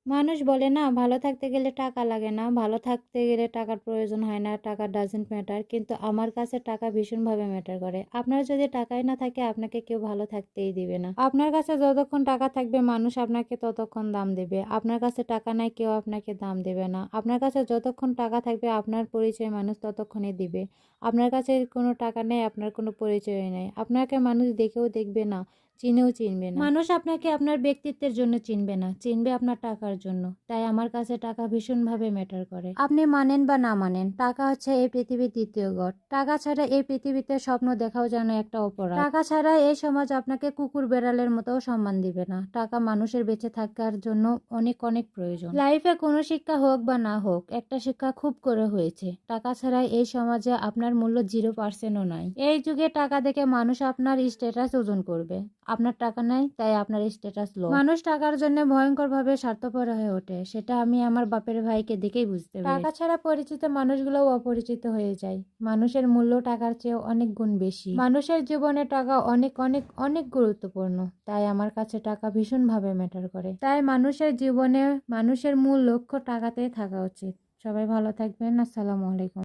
মানুষ বলে না, ভালো থাকতে গেলে টাকা লাগে না, ভালো থাকতে গেলে টাকার প্রয়োজন হয় না, টাকা ডাজেন্ট ম্যাটার। কিন্তু আমার কাছে টাকা ভীষণভাবে ম্যাটার করে। আপনার যদি টাকাই না থাকে, আপনাকে কেউ ভালো থাকতেই দিবে না। আপনার কাছে যতক্ষণ টাকা থাকবে, মানুষ আপনাকে ততক্ষণ দাম দেবে। আপনার কাছে টাকা নাই, কেউ আপনাকে দাম দেবে না। আপনার কাছে যতক্ষণ টাকা থাকবে, আপনার পরিচয় মানুষ ততক্ষণই দিবে। আপনার কাছে কোনো টাকা নেই, আপনার কোনো পরিচয় নেই, আপনাকে মানুষ দেখেও দেখবে না, চিনেও চিনবে না। মানুষ আপনাকে আপনার ব্যক্তিত্বের জন্য চিনবে না, চিনবে আপনার টাকার জন্য। তাই আমার কাছে টাকা ভীষণভাবে ম্যাটার করে। আপনি মানেন বা না মানেন, টাকা হচ্ছে এই পৃথিবীর দ্বিতীয় গড়। টাকা ছাড়া এই পৃথিবীতে স্বপ্ন দেখাও যেন একটা অপরাধ। টাকা ছাড়া এই সমাজ আপনাকে কুকুর বেড়ালের মতো সম্মান দিবে না। টাকা মানুষের বেঁচে থাকার জন্য অনেক অনেক প্রয়োজন। লাইফে কোনো শিক্ষা হোক বা না হোক, একটা শিক্ষা খুব করে হয়েছে, টাকা ছাড়া এই সমাজে আপনার মূল্য 0%ও নাই। এই যুগে টাকা দেখে মানুষ আপনার স্ট্যাটাস ওজন করবে। আপনার টাকা নাই, তাই আপনার স্ট্যাটাস লো। মানুষ টাকার জন্য ভয়ঙ্কর ভাবে স্বার্থপর হয়ে ওঠে, সেটা আমি আমার বাপের ভাইকে দেখেই বুঝতে পারি। টাকা ছাড়া পরিচিত মানুষগুলোও অপরিচিত হয়ে যায়। মানুষের মূল্য টাকার চেয়ে অনেক গুণ বেশি। মানুষের জীবনে টাকা অনেক অনেক অনেক গুরুত্বপূর্ণ। তাই আমার কাছে টাকা ভীষণভাবে ম্যাটার করে। তাই মানুষের জীবনে মানুষের মূল লক্ষ্য টাকাতেই থাকা উচিত। সবাই ভালো থাকবেন। আসসালামু আলাইকুম।